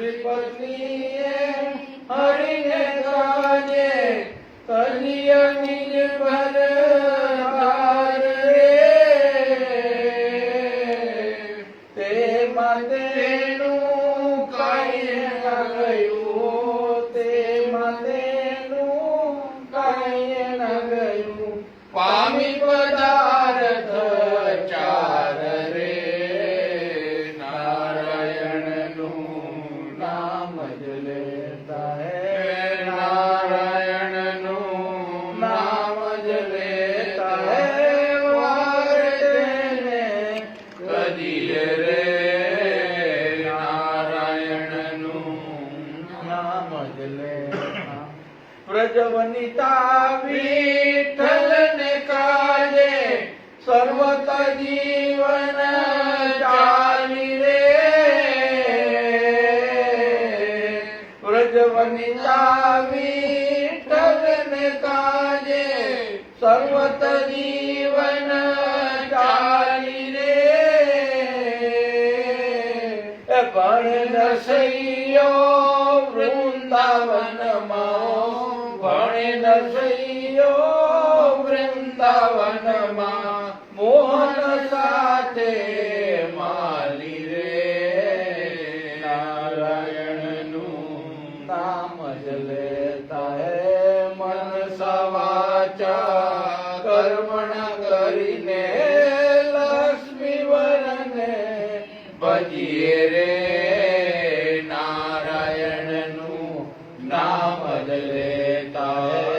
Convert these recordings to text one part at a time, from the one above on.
श्री पत्नीए हरिने काजे कलिया निज भर धार रे ते मातेनु काई न गયું ते मातेनु काई न गયું पामी पदार्थ चार रे नारायणनु नाम ज लेता है नारायणनु नाम ज लेता है वारने कदिए रे नारायणनु नाम ज लेता व्रजवनिता विठ्ठल ने काजे सर्वत जीवन चाली रे व्रजवनिता विठ्ठल ने काजे सर्वत जीवन चाली रे पण नसैयो वृंदावन माओ भणे नसैयो वृंदावन मा मोहन साथे माली रे नारायणनु नाम ज लेता है मन सवाचा कर्मण करीने लक्ष्मी वरने भजिए रे नारायणनु नाम ज लेता है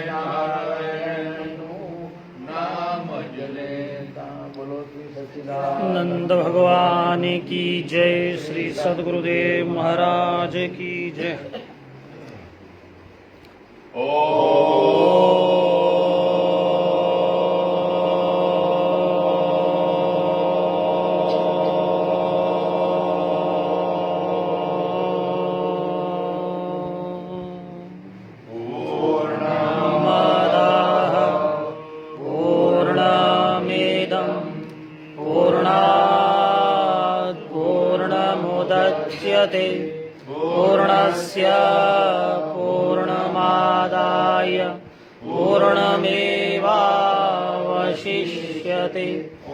नारायणनु नाम ज लेता। बोलो श्री सच्चिदानंद नंद भगवान की जय। श्री सद्गुरुदेव महाराज की जय। पूर्णमुदच्यते पूर्णस्य पूर्णमादाय पूर्णमेवावशिष्यते। ॐ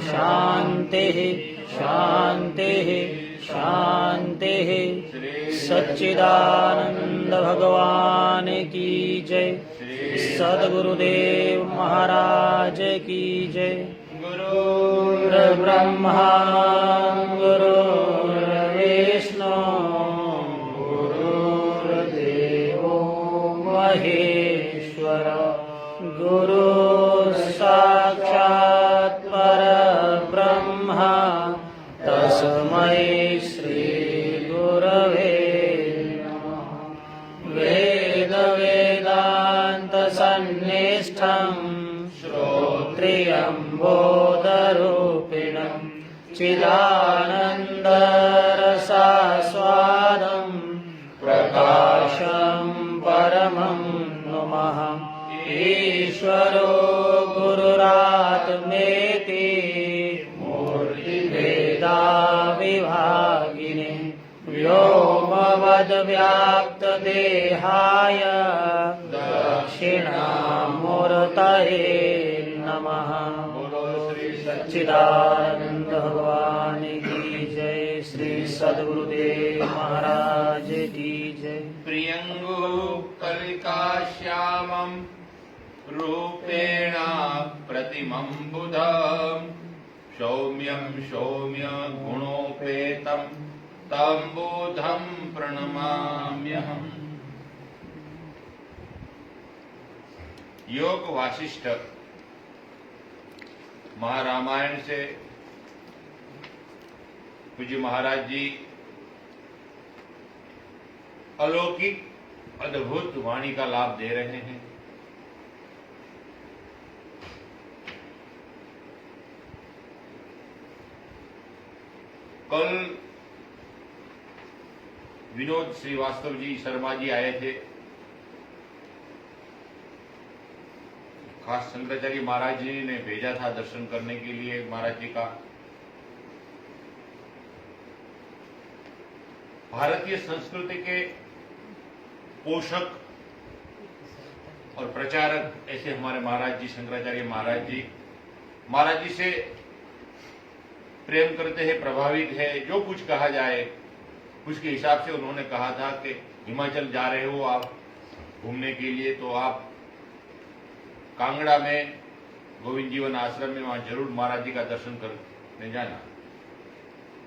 शान्तिः शान्तिः शान्तिः। सच्चिदानंद भगवान की जय। सद्गुरुदेव महाराज की जय। गुरुर्ब्रह्मा गुरुर्विष्णु गुरुर्देवो महेश्वर गुरु साक्षात् परब्रह्म तस्मै श्री गुरवे नमः। वेद वेदांत सन्निष्ठम् श्रोत्रियं बोधरूपिणं चिदानन्दरसास्वादं प्रकाशं परमं नुमः। ईश्वरो गुरुरात्मेति मूर्तिभेदाविभागिने व्योमवद्व्याप्तदेहाय दक्षिणामूर्तये नमः। सच्चिदानंद भगवान की जय। श्री सद्गुरुदेव महाराज की जय। प्रियंगु कलिकाश्यामं रूपेण प्रतिमं बुधं सौम्यं सौम्य गुणोपेतं तं बुधं प्रणमाम्यहम्। योग वासिष्ठ महारामायण से पूज्य महाराज जी अलौकिक अद्भुत वाणी का लाभ दे रहे हैं। कल विनोद श्रीवास्तव जी शर्मा जी आए थे। खास शंकराचार्य महाराज जी ने भेजा था दर्शन करने के लिए महाराज जी का। भारतीय संस्कृति के पोषक और प्रचारक ऐसे हमारे महाराज जी, शंकराचार्य महाराज जी से प्रेम करते हैं, प्रभावित है। जो कुछ कहा जाए उसके हिसाब से उन्होंने कहा था कि हिमाचल जा रहे हो आप घूमने के लिए, तो आप कांगड़ा में गोविंद जीवन आश्रम में वहां जरूर महाराज जी का दर्शन करने जाना।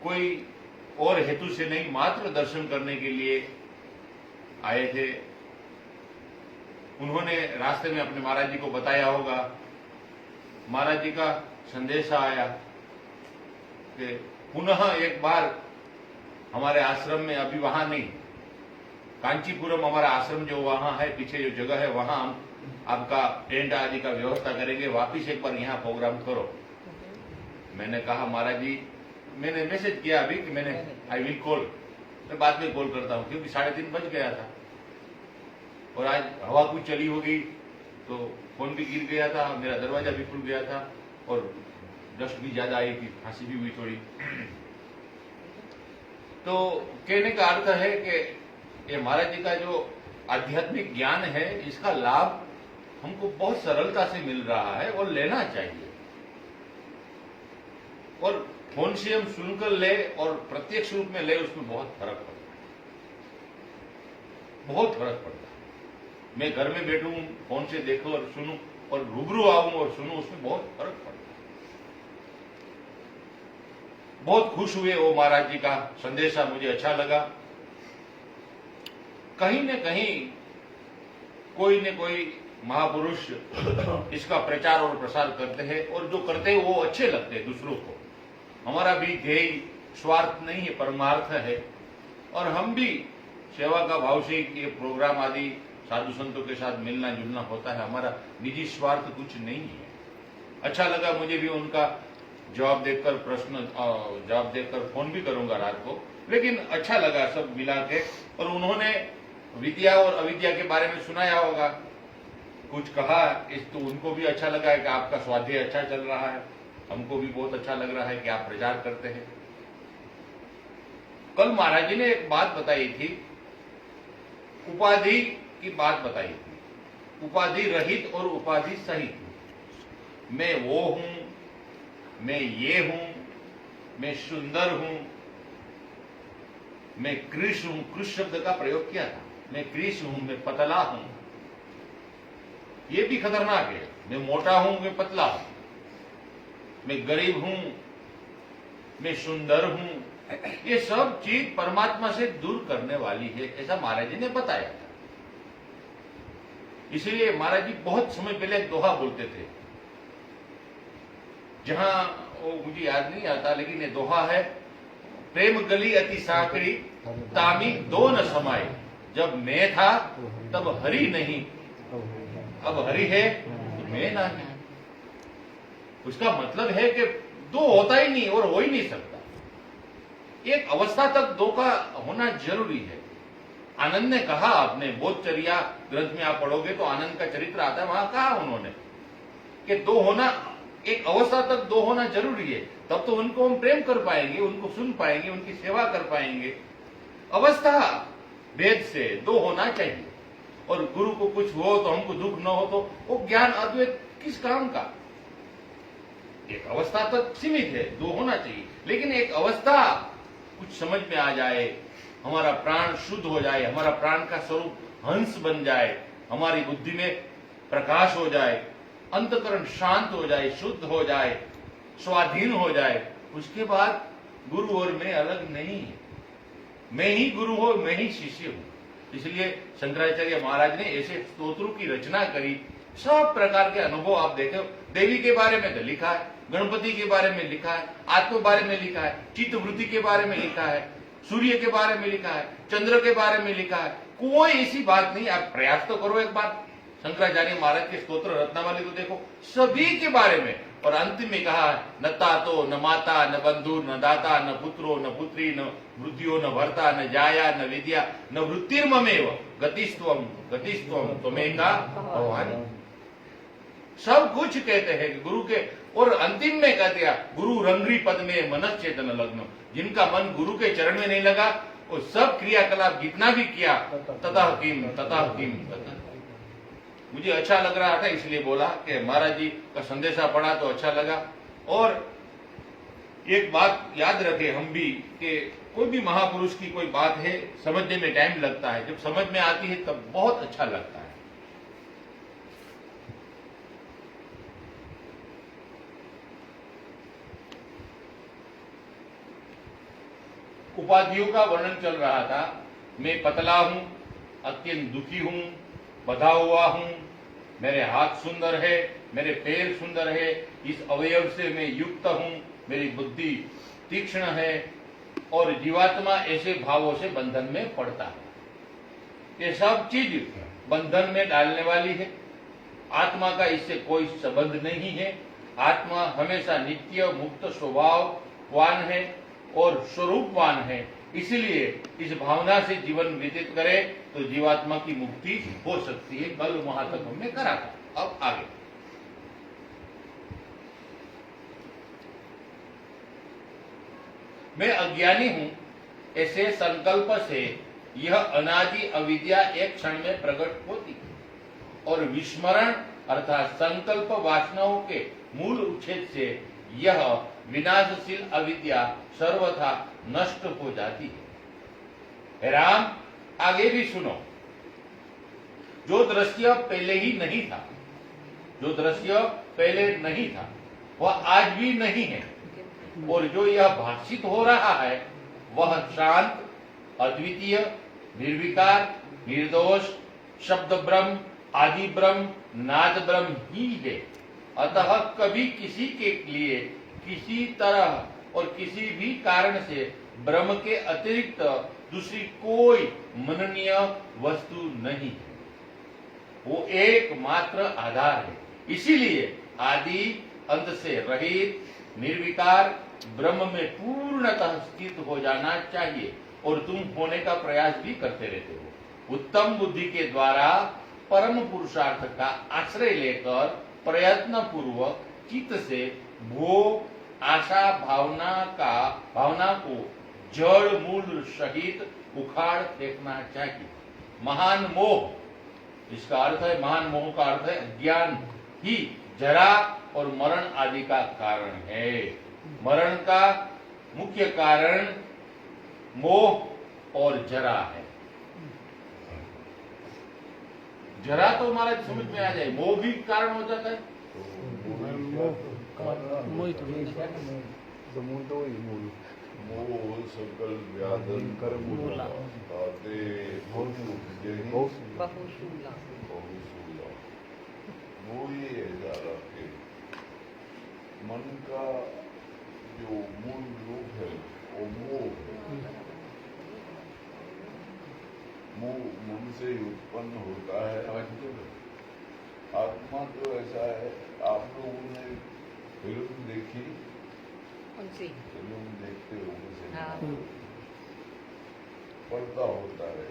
कोई और हेतु से नहीं, मात्र दर्शन करने के लिए आए थे। उन्होंने रास्ते में अपने महाराज जी को बताया होगा, महाराज जी का संदेशा आया कि पुनः एक बार हमारे आश्रम में, अभी वहां नहीं, कांचीपुरम हमारा आश्रम जो वहां है, पीछे जो जगह है, वहां हम आपका टेंट आदि का व्यवस्था करेंगे, वापिस एक बार यहाँ प्रोग्राम करो। मैंने कहा महाराज जी, मैंने मैसेज किया अभी कि आई विल कॉल, मैं बाद में कॉल करता हूं, क्योंकि 3:30 बज गया था और आज हवा कुछ चली होगी तो फोन भी गिर गया था, मेरा दरवाजा भी खुल गया था और डस्ट भी ज्यादा आई थी, खांसी भी हुई थोड़ी। तो कहने का अर्थ है कि ये महाराज जी का जो आध्यात्मिक ज्ञान है, इसका लाभ हमको बहुत सरलता से मिल रहा है और लेना चाहिए। और फोन से हम सुनकर ले और प्रत्यक्ष रूप में ले, उसमें बहुत फर्क पड़ता है, बहुत फर्क पड़ता है। मैं घर में बैठूं, फोन से देखूं और सुनूं, और रूबरू आऊं और सुनूं, उसमें बहुत फर्क पड़ता है। बहुत खुश हुए वो महाराज जी का संदेशा, मुझे अच्छा लगा। कहीं न कहीं कोई न कोई महापुरुष इसका प्रचार और प्रसार करते हैं, और जो करते हैं वो अच्छे लगते हैं दूसरों को। हमारा भी ध्येय स्वार्थ नहीं है, परमार्थ है, और हम भी सेवा का भाव से ये प्रोग्राम आदि साधु संतों के साथ मिलना जुलना होता है। हमारा निजी स्वार्थ कुछ नहीं है। अच्छा लगा मुझे भी उनका जवाब देकर, जवाब देकर फोन भी करूंगा रात को, लेकिन अच्छा लगा सब मिला के। और उन्होंने विद्या और अविद्या के बारे में सुनाया होगा, कुछ कहा, इस तो उनको भी अच्छा लगा है कि आपका स्वाध्याय अच्छा चल रहा है, हमको भी बहुत अच्छा लग रहा है कि आप प्रचार करते हैं। कल महाराज जी ने एक बात बताई थी, उपाधि की बात बताई थी, उपाधि रहित और उपाधि सहित। मैं वो हूं, मैं ये हूं, मैं सुंदर हूं, मैं कृष हूं। कृष शब्द का प्रयोग किया था, मैं कृष हूं, मैं पतला हूं। ये भी खतरनाक है। मैं मोटा हूं, मैं पतला हूं, मैं गरीब हूं, मैं सुंदर हूं। ये सब चीज परमात्मा से दूर करने वाली है, ऐसा महाराज जी ने बताया था। इसलिए महाराज जी बहुत समय पहले एक दोहा बोलते थे, जहां वो मुझे याद नहीं आता, लेकिन ये दोहा है, प्रेम गली अति साकड़ी तामी दो न समाये, जब मैं था तब हरि नहीं, अब हरि है तो मैं नहीं। उसका मतलब है कि दो होता ही नहीं और हो ही नहीं सकता। एक अवस्था तक दो का होना जरूरी है। आनंद ने कहा, आपने बोधचर्या ग्रंथ में आप पढ़ोगे तो आनंद का चरित्र आता है, वहां कहा उन्होंने कि दो होना, एक अवस्था तक दो होना जरूरी है, तब तो उनको हम प्रेम कर पाएंगे, उनको सुन पाएंगे, उनकी सेवा कर पाएंगे। अवस्था भेद से दो होना चाहिए। और गुरु को कुछ हो तो हमको दुख न हो, तो वो ज्ञान अद्वैत किस काम का। एक अवस्था तक सीमित है, दो होना चाहिए, लेकिन एक अवस्था कुछ समझ में आ जाए, हमारा प्राण शुद्ध हो जाए, हमारा प्राण का स्वरूप हंस बन जाए, हमारी बुद्धि में प्रकाश हो जाए, अंतकरण शांत हो जाए, शुद्ध हो जाए, स्वाधीन हो जाए, उसके बाद गुरु और मैं अलग नहीं है। मैं ही गुरु हूं, मैं ही शिष्य हूं। इसलिए शंकराचार्य महाराज ने ऐसे स्तोत्रों की रचना करी। सब प्रकार के अनुभव आप देखो, देवी के बारे में तो लिखा है, गणपति के बारे में लिखा है, आत्म बारे में लिखा है, चित्तवृत्ति के बारे में लिखा है, सूर्य के बारे में लिखा है, चंद्र के बारे में लिखा है। कोई ऐसी बात नहीं। आप प्रयास तो करो एक बार, शंकराचार्य महाराज के स्तोत्र रत्नावली को देखो, सभी के बारे में। और अंतिम में कहा है, न तातो न माता न बंधु न दाता न पुत्रो न पुत्री न वृद्धियो न भर्ता न जाया न विद्या न वृत्तिर्ममेव गतिस्त्वम गतिस्त्वम त्वमेका भवानी। सब कुछ कहते हैं कि गुरु के, और अंतिम में कहते हैं, गुरु रंग्री पद में मनश्चेतन लग्न। जिनका मन गुरु के चरण में नहीं लगा वो सब क्रियाकलाप जितना भी किया ततः किम ततः किम ततः। मुझे अच्छा लग रहा था इसलिए बोला कि महाराज जी का संदेशा पढ़ा तो अच्छा लगा। और एक बात याद रखे हम भी कि कोई भी महापुरुष की कोई बात है समझने में टाइम लगता है, जब समझ में आती है तब बहुत अच्छा लगता है। उपाधियों का वर्णन चल रहा था। मैं पतला हूं, अत्यंत दुखी हूं, बंधा हुआ हूं, मेरे हाथ सुंदर है, मेरे पैर सुंदर है, इस अवयव से मैं युक्त हूं, मेरी बुद्धि तीक्ष्ण है, और जीवात्मा ऐसे भावों से बंधन में पड़ता है। ये सब चीज बंधन में डालने वाली है। आत्मा का इससे कोई संबंध नहीं है। आत्मा हमेशा नित्य मुक्त स्वभाववान है और स्वरूपवान है। इसलिए इस भावना से जीवन व्यतीत करे तो जीवात्मा की मुक्ति हो सकती है। कल वहां तक हमने करा था। अब आगे मैं अज्ञानी हूं ऐसे संकल्प से यह अनादि अविद्या एक क्षण में प्रकट होती है और विस्मरण अर्थात संकल्प वासनाओं के मूल उच्छेद से यह विनाशशील अविद्या सर्वथा नष्ट हो जाती है। राम आगे भी सुनो। जो दृश्य पहले ही नहीं था, जो दृश्य पहले नहीं था वह आज भी नहीं है, और जो यह भाषित हो रहा है वह शांत, अद्वितीय, निर्विकार, निर्दोष, शब्द ब्रह्म, आदि ब्रह्म, नाद ब्रह्म ही है। अतः कभी किसी के लिए किसी तरह और किसी भी कारण से ब्रह्म के अतिरिक्त दूसरी कोई मननीय वस्तु नहीं है। वो एकमात्र आधार है। इसीलिए आदि अंत से रहित निर्विकार ब्रह्म में पूर्णतः स्थित हो जाना चाहिए, और तुम होने का प्रयास भी करते रहते हो। उत्तम बुद्धि के द्वारा परम पुरुषार्थ का आश्रय लेकर प्रयत्न पूर्वक चित्त से भोग, आशा, भावना को जड़ मूल सहित उखाड़ फेंकना चाहिए। महान मोह, इसका अर्थ है, महान मोह का अर्थ है अज्ञान ही जरा और मरण आदि का कारण है। मरण का मुख्य कारण मोह और जरा है। जरा तो हमारा समझ में आ जाए, मोह भी कारण हो जाता है। मोह सकल व्याधन कर्म ताते बहुशूला। मोह ये है जरा के मन का जो मूल रूप है वो मोह है। मोह मन से उत्पन्न होता है। आत्मा तो ऐसा है, आप लोगों ने फिल्म देखी, फिल्म देखते हो पर्दा होता है,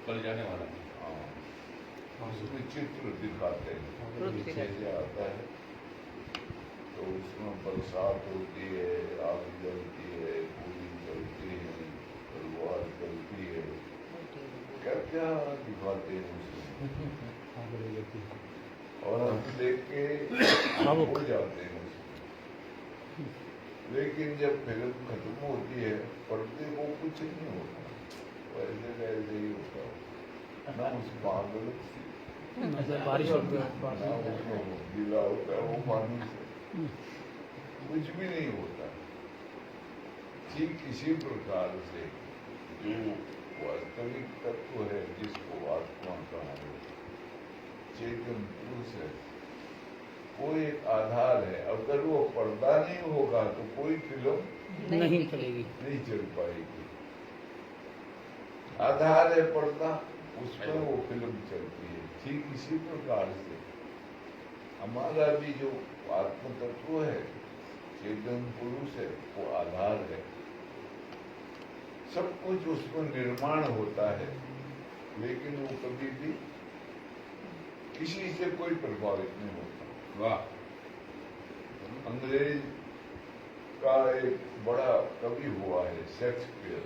कल जाने वाला है। हाँ, उसमें चित्र दिखाते हैं, नीचे से आता है तो उसमें बरसात होती है, आग जलती है, गोली जलती है, तलवार जलती है, क्या क्या दिखाते हैं उसमें, और हम देख के हो जाते हैं उसमें। लेकिन जब फिल्म खत्म होती है पर्दे को कुछ नहीं होता, वैसे वैसे ही होता है। ना उसमें पागल बारिश होती है, ना उसमें गीला होता है वो पानी से, कुछ भी नहीं होता। ठीक इसी प्रकार से जो वास्तविक तत्व है जिसको आत्मा कहा है, चेतन पुरुष है, वो एक आधार है। अगर वो पर्दा नहीं होगा तो कोई फिल्म नहीं चलेगी, नहीं चल पाएगी। आधार है पर्दा, उस पर वो फिल्म चलती है। ठीक इसी प्रकार से हमारा भी जो आत्म तत्व है, चेतन पुरुष है, वो आधार है। सब कुछ उसको निर्माण होता है, लेकिन वो कभी भी किसी से कोई प्रभावित नहीं होता। वाह। अंग्रेज का एक बड़ा कवि हुआ है शेक्सपियर,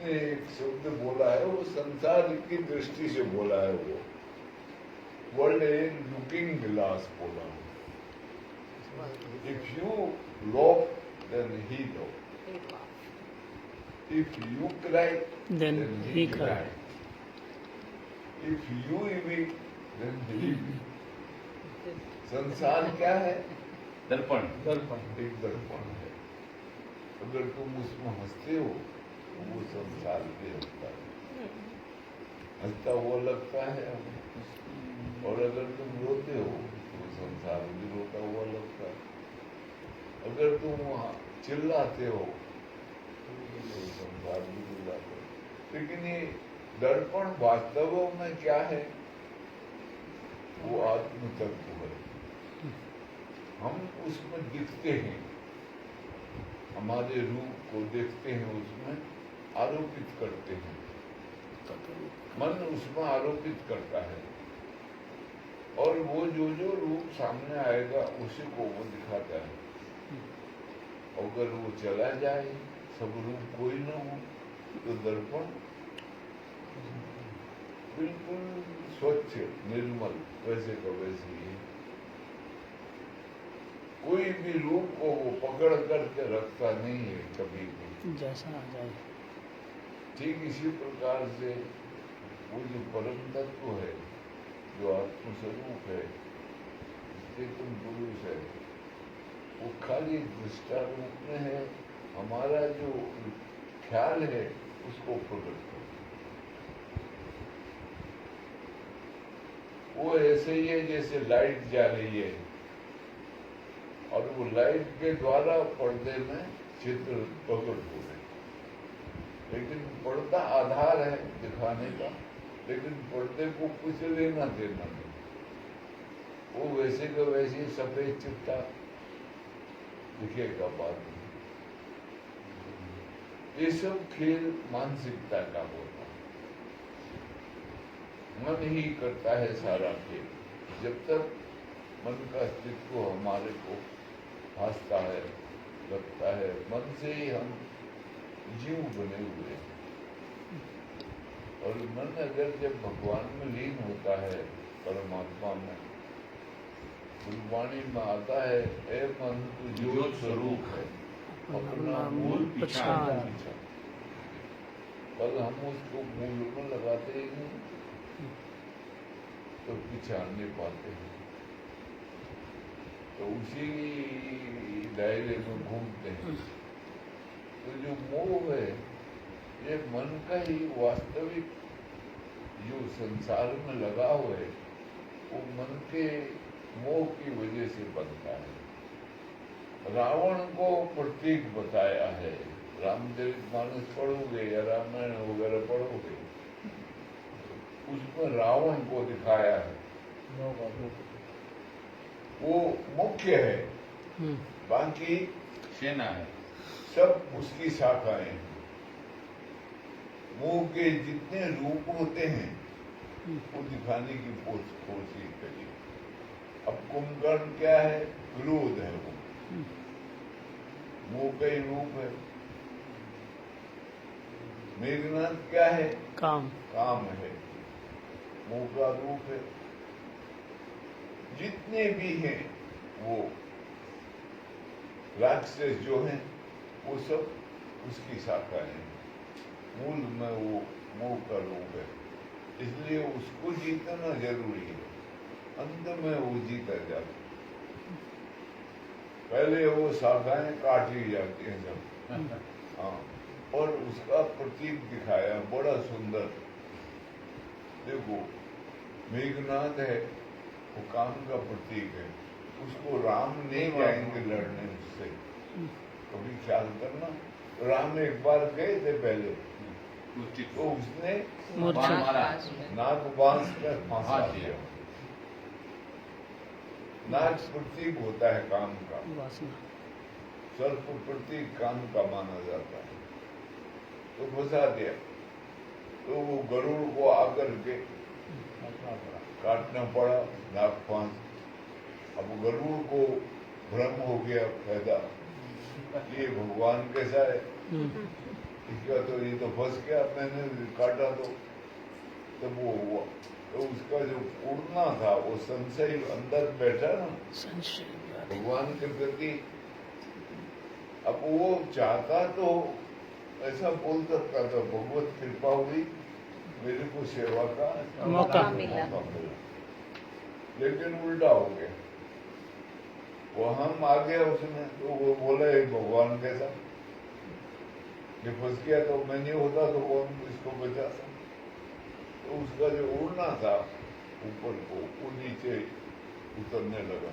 ने एक शब्द बोला है, वो संसार की दृष्टि से बोला है। वो वर्ल्ड इन लुकिंग ग्लास बोला। If you love then he love, if you cry Then he cry. If you weak then he. संसार क्या है? दर्पण। एक दर्पण है। अगर तुम उसमें हंसते हो तो वो संसार भी हंसता है, हंसता वो लगता है। और अगर तुम रोते हो तो संसार भी रोता हुआ लगता है। अगर तुम चिल्लाते हो तो संसार भी चिल्लाता है। लेकिन ये दर्पण वास्तव में क्या है? वो आत्म तत्व है। हम उसमें दिखते हैं, हमारे रूप को देखते हैं, उसमें आरोपित करते हैं। मन उसमें आरोपित करता है और वो जो जो रूप सामने आएगा उसी को वो दिखाता है। अगर वो चला जाए, सब रूप कोई ना हो, तो दर्पण बिल्कुल स्वच्छ निर्मल वैसे का वैसे ही है। कोई भी रूप को वो पकड़ करके रखता नहीं है कभी भी, जैसा आ जाए। ठीक इसी प्रकार से वो जो परम तत्व है, जो आत्मस्वरूप है, चेतन पुरुष है, वो खाली दृष्टा रूप में है। हमारा जो ख्याल है उसको प्रकट करता है। वो ऐसे ही है जैसे लाइट जा रही है और वो लाइट के द्वारा पर्दे में चित्र प्रकट हो रहे, लेकिन पर्दा आधार है दिखाने का, लेकिन पर्दे को कुछ लेना देना नहीं। वो वैसे का वैसे सफेद चिट्टा दिखेगा बाद में। ये सब खेल मानसिकता का होता है, मन ही करता है सारा खेल। जब तक मन का अस्तित्व हमारे को भासता है, लगता है, मन से ही हम जीव बने हुए हैं। और मन अगर जब भगवान में लीन होता है, परमात्मा में, गुरबाणी में आता है, ए मन तू ज्योत स्वरूप है, अपना मूल पहचान। कल हम उसको मूल में लगाते ही नहीं तो पहचान नहीं पाते हैं, तो उसी दायरे में घूमते हैं। तो जो मोह है, ये मन का ही वास्तविक जो संसार में लगाव है, वो मन के मोह की वजह से बनता है। रावण को प्रतीक बताया है, रामचरितमानस पढ़ोगे या रामायण वगैरह पढ़ोगे, उसमें रावण को दिखाया है। वो मुख्य है, बाकी सेना है, सब उसकी शाखाएं हैं। मोह के जितने रूप होते हैं वो दिखाने की कोशिश करिए। अब कुंभकर्ण क्या है? क्रोध है। वो मोह का ही रूप है। मेघनाथ क्या है? काम। काम है, मोह का रूप है। जितने भी हैं वो राक्षस जो हैं, वो सब उसकी शाखा है। मूल में वो मोह का रूप है, इसलिए उसको जीतना जरूरी है। अंत में वो जीता जाता, पहले वो शाखाएं काट ली जाती हैं सब। हाँ, और उसका प्रतीक दिखाया बड़ा सुंदर। देखो, मेघनाथ है, वो काम का प्रतीक है। उसको राम नहीं जाएंगे लड़ने उससे, कभी ख्याल करना। राम एक बार गए थे पहले, तो उसने नाक बांस कर फांसा दिया। नाक प्रतीक होता है काम का, सर्प प्रतीक काम का माना जाता है, तो फंसा दिया। तो वो गरुड़ को आकर के काटना पड़ा नाक फांस। अब गरुड़ को भ्रम हो गया पैदा, ये भगवान कैसा है, इसका तो ये तो फंस गया, मैंने काटा तो तब वो हुआ। तो उसका जो उड़ना था वो संशय अंदर बैठा ना भगवान के प्रति। अब वो चाहता तो ऐसा बोल सकता था, भगवत कृपा हुई, मेरे को सेवा का मौका मिला। लेकिन उल्टा हो गया। वो हम आ गया उसमें, तो वो बोला ये भगवान कैसा, ये फंस गया तो मैं नहीं होता तो कौन इसको बचाता। तो उसका जो उड़ना था ऊपर को, वो नीचे उतरने लगा।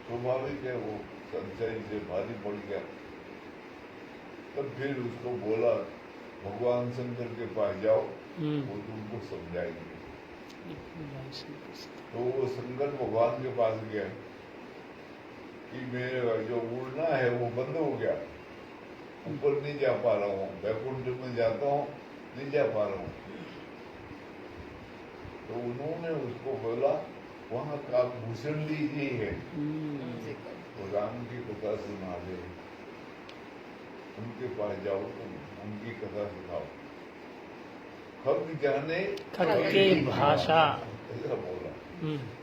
स्वाभाविक है, वो संशय से भारी पड़ गया। तब फिर उसको बोला भगवान शंकर के पास जाओ, वो तुमको समझाएंगे। तो वो शंकर भगवान के पास गया कि मेरा जो उड़ना है वो बंद हो गया, ऊपर नहीं जा पा रहा हूँ, वैकुंठ में जाता हूँ नहीं जा पा रहा हूँ। तो उन्होंने उसको बोला वहाँ काकभूषण जी है, तो राम की कथा सुना दे, उनके पास जाओ, तुम उनकी कथा सुनाओ। खग जाने खग की भाषा, ऐसा बोला।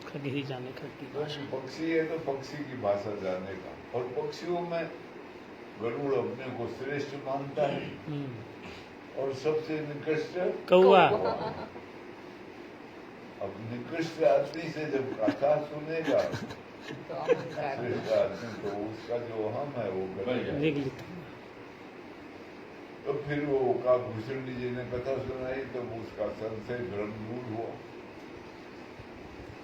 खग ही जाने खग की भाषा। पक्षी है तो पक्षी की भाषा जाने का, और पक्षियों में गरुड़ अपने को श्रेष्ठ मानता है और सबसे निकृष्ट कौआ। अब निकृष्ट आदमी से जब कथा सुनेगा श्रेष्ठ आदमी, तो उसका जो हम है वो गलत। तो फिर वो काकभूषण जी ने कथा सुनाई, तब तो उसका संशय भ्रम दूर हुआ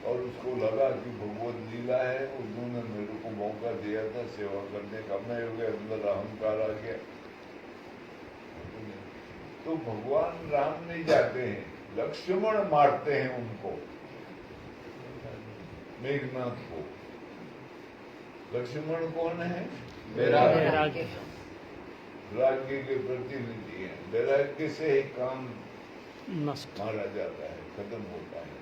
और उसको लगा कि भगवत लीला है, उन्होंने मेरे को मौका दिया था सेवा करने का, मैं अंदर अहंकार आ गया। तो भगवान राम नहीं जाते हैं, लक्ष्मण मारते हैं उनको, मेघनाथ को। लक्ष्मण कौन है? वैराग्य। वैराग्य के प्रतिनिधि है। वैराग्य से ही काम नष्ट मारा जाता है, खत्म होता है।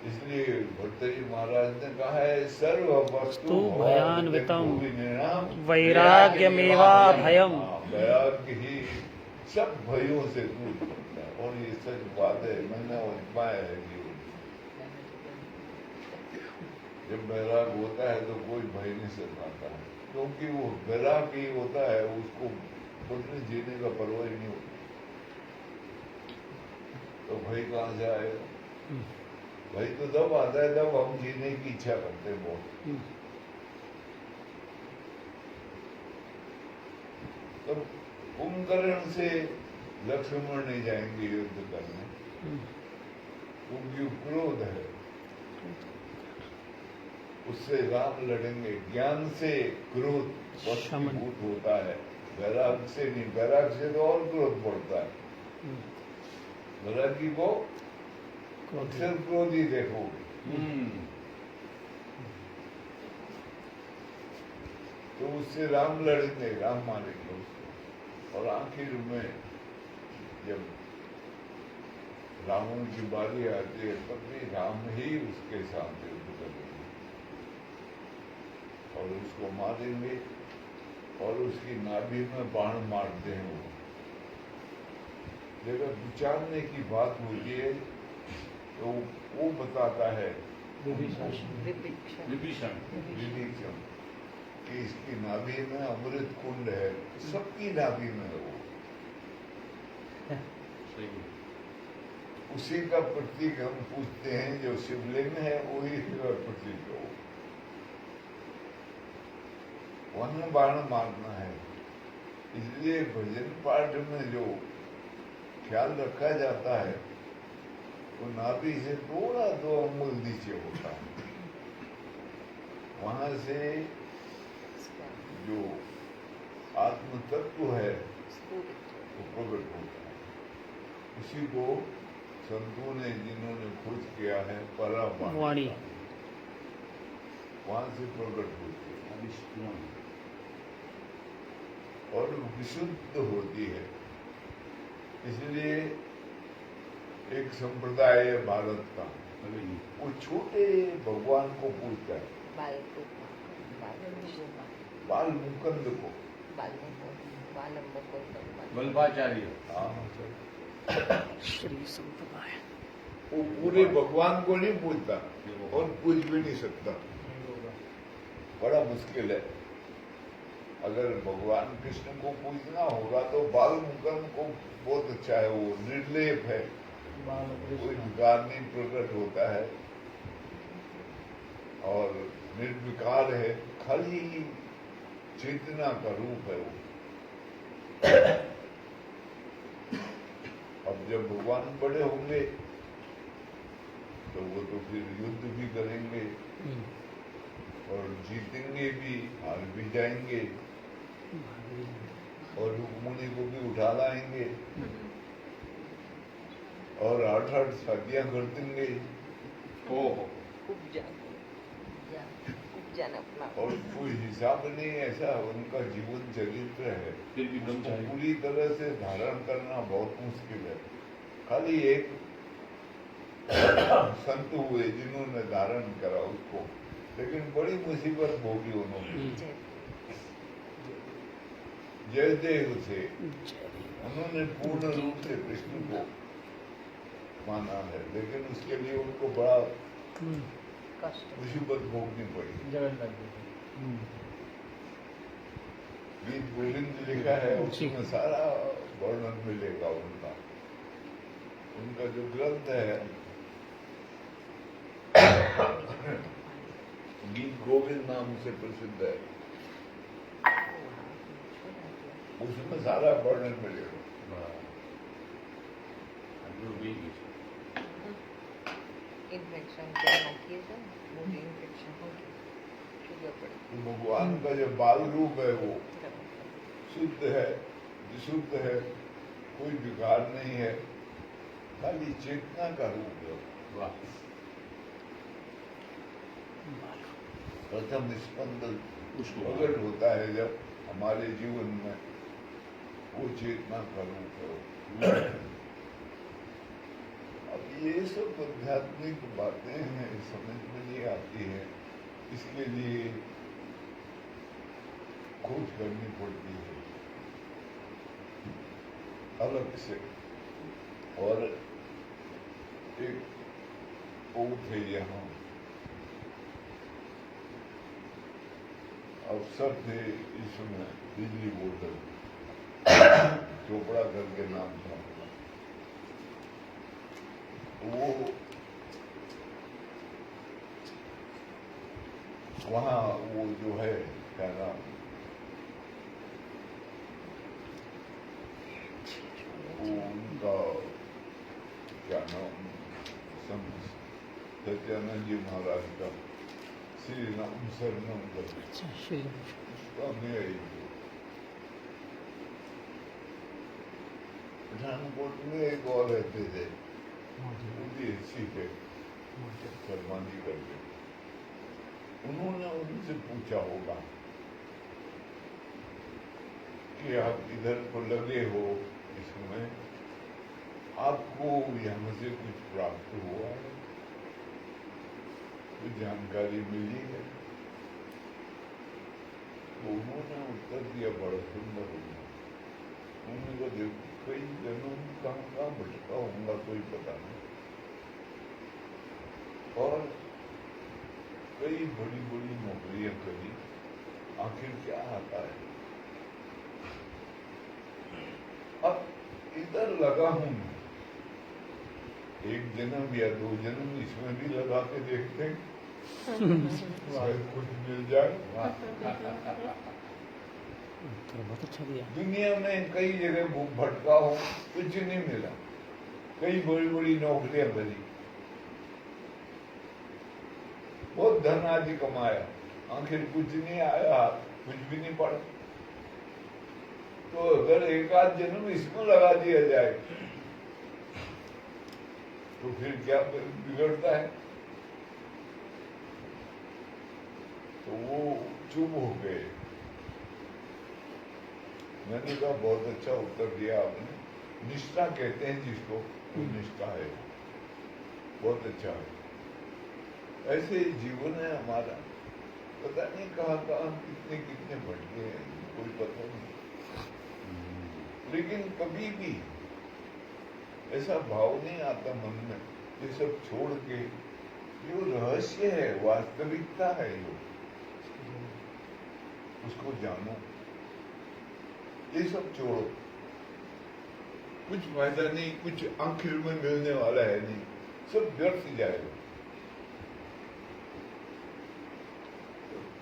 इसलिए भट्टजी महाराज ने कहा है सर्व वस्तु भयान्वितम भयान्वितम वैराग्यमेवा भयम। वैराग्य ही सब भयों से दूर करता है, और ये सच बात है, मैंने आजमाया है जीवन। जब वैराग होता है तो कोई भय नहीं सताता है, क्योंकि वो वैराग ही होता है, उसको खुद जीने का परवाह ही नहीं होता। तो भय कहाँ से आएगा? भाई तो तब आता है जब हम जीने की इच्छा करते हैं बहुत। तब कुंभकर्ण से लक्ष्मण नहीं जाएंगे युद्ध करने, क्योंकि क्रोध है, उससे राम लड़ेंगे। ज्ञान से क्रोध वशीभूत होता है, वैराग से नहीं। वैराग से तो और क्रोध बढ़ता है। वैरागी को अक्सर क्रोधी देखोगे, तो उससे राम लड़ेंगे, राम मारेंगे उसको। और आखिर में जब रावण की बारी आती है, तब भी राम ही उसके साथ युद्ध करेंगे और उसको मारेंगे, और उसकी नाभि में बाण मारते हैं। वो जब विचारने की बात होती है तो वो बताता है विभीषण कि इसकी नाभि में अमृत कुंड है, सबकी नाभि में है वो। उसी का प्रतीक हम पूछते हैं, जो शिवलिंग है वही का प्रतीक हो, वहाँ बाण मारना है। इसलिए भजन पाठ में जो ख्याल रखा जाता है वो नाभि से थोड़ा 2 अंगुल नीचे होता है, वहां से जो आत्म तत्व है वो प्रकट होता है। उसी को संतों ने, जिन्होंने खोज किया है, परावाणी, वहां से प्रकट होती है और विशुद्ध होती है। इसलिए एक संप्रदाय है भारत का, वो छोटे भगवान को पूजता है, बाल मुकुंद को। वल्लभाचार्य। हाँ, श्री संप्रदाय। वो पूरे भगवान को नहीं पूजता और पूज भी नहीं सकता, बड़ा मुश्किल है। अगर भगवान कृष्ण को पूजना होगा तो बाल मुकुंद को बहुत अच्छा है, वो निर्लेप है, कोई विकार नहीं प्रकट होता है और निर्विकार है, खाली चेतना का रूप है वो। अब जब भगवान बड़े होंगे तो वो तो फिर युद्ध भी करेंगे और जीतेंगे भी, हार भी जाएंगे और रुक्मिणी को भी उठा लाएंगे और 8-8 शादियां कर देंगे और कोई हिसाब नहीं, ऐसा उनका जीवन चरित्र है। फिर भी उसको पूरी तरह से धारण करना बहुत मुश्किल है। खाली एक संत हुए जिन्होंने धारण करा उसको, लेकिन बड़ी मुसीबत भोगी उन्होंने। जयदेव से उन्होंने पूर्ण रूप से कृष्ण को माना है, लेकिन उसके लिए उनको बड़ा मुसीबत भोगनी पड़ी। गीत गोविंद लिखा है, उसमें सारा वर्णन मिलेगा उनका। उनका जो ग्रंथ है गीत गोविंद नाम से प्रसिद्ध है, उसमें सारा वर्णन मिलेगा। इन्फेक्शन क्या किए थे, मोटी इन्फेक्शन हो गई, शुगर पड़ी। भगवान का जो बाल रूप है वो शुद्ध है, विशुद्ध है, कोई विकार नहीं है, खाली चेतना का रूप है। वाह। प्रथम स्पंदन उसको प्रकट होता है जब हमारे जीवन में, वो चेतना का रूप है। अब ये सब आध्यात्मिक बातें हैं, समझ में नहीं आती है, इसके लिए खोज करनी पड़ती है अलग से। और एक ओट है यहाँ, अफसर थे इसमें बिजली बोर्ड, चोपड़ा करके नाम था वो। वहाँ वो जो है क्या नाम, वो उनका क्या नाम, सत्यानंद जी महाराज का श्री राम शरणम करके उसका मेरा पठानकोट में एक और रहते थे, वो भी ऐसी थे शर्मा जी करके। उन्होंने उनसे पूछा होगा कि आप इधर को लगे हो, इसमें आपको यहाँ से कुछ प्राप्त हुआ है, कुछ जानकारी मिली है? तो उन्होंने उत्तर दिया बड़ा सुंदर होगा। उन्होंने कहा देखो कई जन्म कहाँ भटका होगा कोई पता नहीं, और कई बड़ी बड़ी नौकरियां करी, आखिर क्या आता है? अब इधर लगा हूं मैं, एक जन्म या 2 जन्म इसमें भी लगा के देखते हैं, शायद कुछ मिल जाए। बहुत अच्छा दिया। दुनिया में कई जगह भटका हूं, कुछ नहीं मिला, कई बड़ी बड़ी नौकरियां करी, बहुत धन आदि कमाया, आखिर कुछ नहीं आया, कुछ भी नहीं पड़ा। तो अगर एक आध जन्म इसमें लगा दिया जाए तो फिर क्या बिगड़ता है? तो वो चुप हो गए। मैंने कहा बहुत अच्छा उत्तर दिया आपने, निष्ठा कहते हैं जिसको, वो निष्ठा है, बहुत अच्छा है। ऐसे ही जीवन है हमारा, पता नहीं कहाँ कितने भटके हैं, कोई पता नहीं। लेकिन कभी भी ऐसा भाव नहीं आता मन में, ये सब छोड़ के जो रहस्य है, वास्तविकता है, जो उसको जानो। ये सब छोड़ो, कुछ फायदा नहीं, कुछ आखिर में मिलने वाला है नहीं, सब व्यर्थ जाएगा।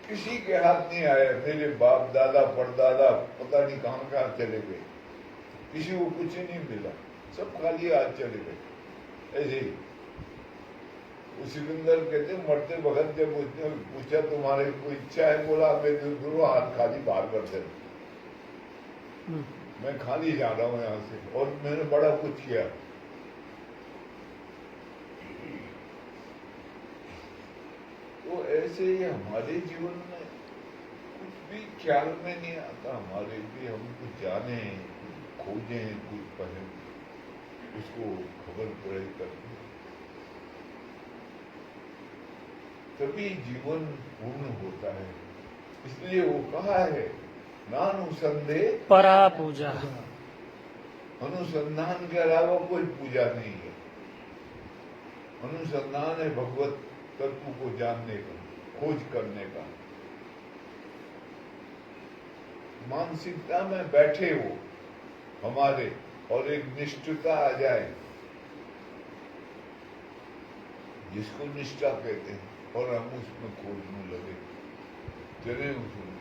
किसी के हाथ नहीं आया, मेरे बाप दादा परदादा पता नहीं कहां कहां चले गए, किसी को कुछ ही नहीं मिला, सब खाली हाथ चले गए। ऐसे ही सिकंदर कहते मरते वक्त जब उसने पूछा तुम्हारी कोई इच्छा है, बोला मेरे दोनों हाथ खाली बाहर कर दे, मैं खाली जा रहा हूं यहां से, और मैंने बड़ा कुछ किया। तो ऐसे ही हमारे जीवन में कुछ भी ख्याल में नहीं आता, हमारे भी हम कुछ जाने, कुछ खोजें, कुछ पढ़ें, उसको खबर पड़े करते, तभी जीवन पूर्ण होता है। इसलिए वो कहा है, नानुसंदेह परा पूजा। अनुसंधान के अलावा कोई पूजा नहीं है। अनुसंधान है भगवत तत्व को जानने का, खोज करने का। मानसिकता में बैठे हो हमारे, और एक निष्ठता आ जाए, जिसको निष्ठा कहते हैं, और हम उसमें खोजने लगे, चले उसमें,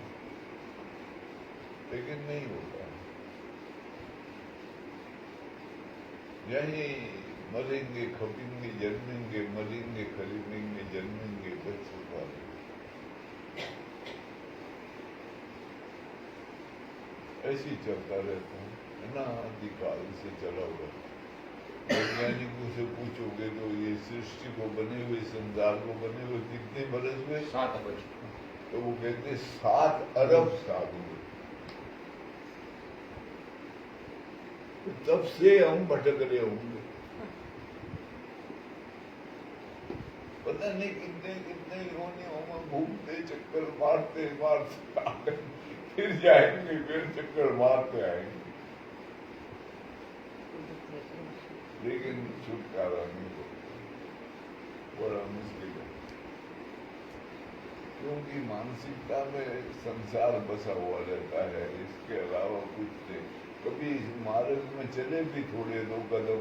लेकिन नहीं होता। यही मरेंगे, खपेंगे, जन्मेंगे, मरेंगे, खरीदेंगे, जन्मेंगे, बच्चे पालेंगे, ऐसे ही चलता रहता है, अनादिकाल से चला हुआ। वैज्ञानिकों से पूछोगे तो ये सृष्टि को बने हुए, संसार को बने हुए कितने बरस हुए? 7 अरब। तो वो कहते 7 अरब साल हुए। तो तब से हम भटक रहे होंगे, पता नहीं कितने कितने योनियों में घूमते, चक्कर मारते मारते फिर जाएंगे, फिर चक्कर मारते आएंगे, लेकिन छुटकारा नहीं होता, बड़ा मुश्किल है। क्योंकि मानसिकता में संसार बसा हुआ रहता है, इसके अलावा कुछ नहीं। कभी इस मार्ग में चले भी थोड़े 2 कदम,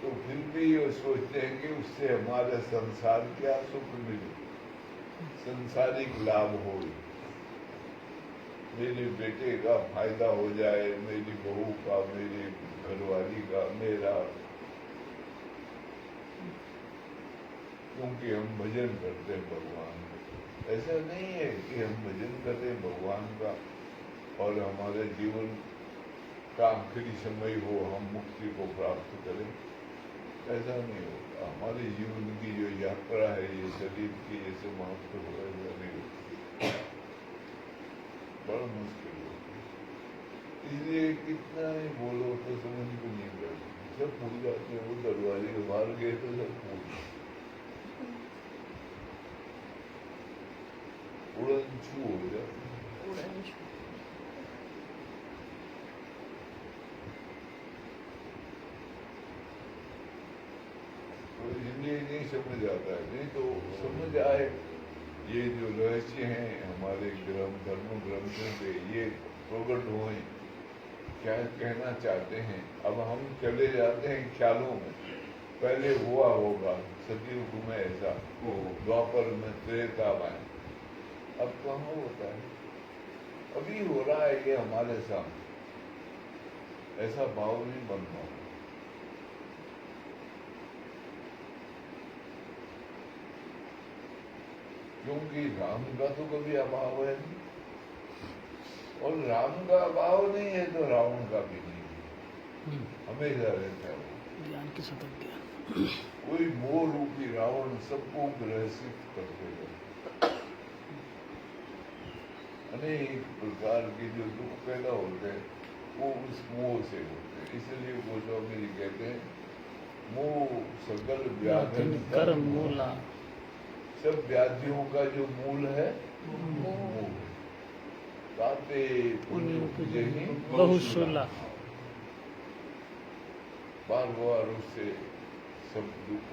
तो फिर भी ये सोचते हैं कि उससे हमारे संसार क्या सुख मिले, संसारिक लाभ हो, मेरे बेटे का फायदा हो जाए, मेरी बहू का, मेरी घरवाली का, मेरा, क्योंकि हम भजन करते हैं भगवान का। ऐसा नहीं है कि हम भजन करें भगवान का और हमारे जीवन का आखिरी समय हो, हम मुक्ति को प्राप्त करें, ऐसा नहीं होता। हमारे जीवन की जो यात्रा है, ये शरीर की, ये समाप्त हो ऐसा नहीं होता, बड़ा मुश्किल होता है। इसलिए कितना ही बोलो तो समझ को नहीं पड़ती, सब भूल जाते हैं। वो दरवाजे के बाहर गए तो सब भूल, उड़न छू हो जाती। इसलिए नहीं समझ आता है, नहीं तो समझ आए ये जो रहस्य हैं हमारे धर्म ग्रंथों से, ये प्रकट हुए, क्या कहना चाहते हैं। अब हम चले जाते हैं ख्यालों में, पहले हुआ होगा सतयुग में ऐसा, द्वापर में, त्रेता में, अब कहाँ होता है, अभी हो रहा है ये हमारे सामने, ऐसा भाव नहीं बनता। क्योंकि राम का तो कभी अभाव है नहीं, और राम का अभाव नहीं है तो रावण का भी नहीं है, हमेशा रहता है वो ज्ञान के सतत ज्ञान। कोई मोह रूपी रावण सबको ग्रसित करते हैं, अनेक प्रकार के जो दुख पैदा होते हैं वो उस मोह से होते हैं। इसलिए गोस्वामी जी कहते हैं, मोह सकल व्याधि कर्म मूला, सब व्याधियों का जो मूल है मोह। ताते पुण्य उपजहि बहुशूला। बार बार उससे सब दुख।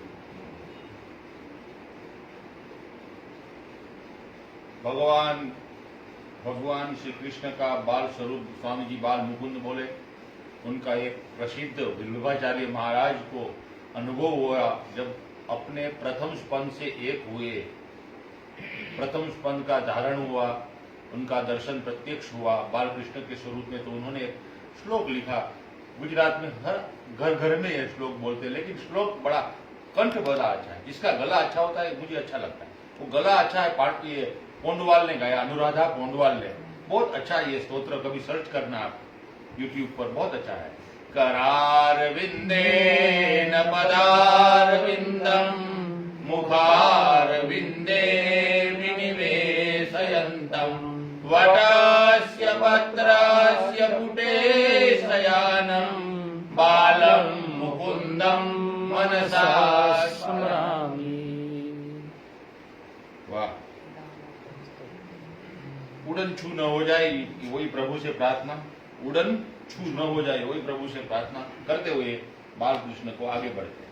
भगवान श्री कृष्ण का बाल स्वरूप स्वामी जी बाल मुकुंद बोले। उनका एक प्रसिद्ध विल्लभाचार्य महाराज को अनुभव हुआ जब अपने प्रथम स्पंद से एक हुए, प्रथम स्पंद का धारण हुआ, उनका दर्शन प्रत्यक्ष हुआ बाल कृष्ण के स्वरूप में। तो उन्होंने एक श्लोक लिखा। गुजरात में हर घर घर में यह श्लोक बोलते हैं, लेकिन श्लोक बड़ा कंठ बड़ा अच्छा है। जिसका गला अच्छा होता है मुझे अच्छा लगता है। वो गला अच्छा है, पार्टी पोंडवाल ने गाया, अनुराधा पोंडवाल ने। बहुत अच्छा ये स्तोत्र, कभी सर्च करना आप यूट्यूब पर, बहुत अच्छा है। करार विंदे न पदार विंदम मुखार विंदे विनिवेशयन्तम वटस्य पत्रस्य पुटे शयानम बालम मुकुंदम मनसा स्मरामि। वाह। उड़न छू न हो जाए वही प्रभु से प्रार्थना, उड़न छू न हो जाए वही प्रभु से प्रार्थना करते हुए बाल कृष्ण को आगे बढ़ते हैं।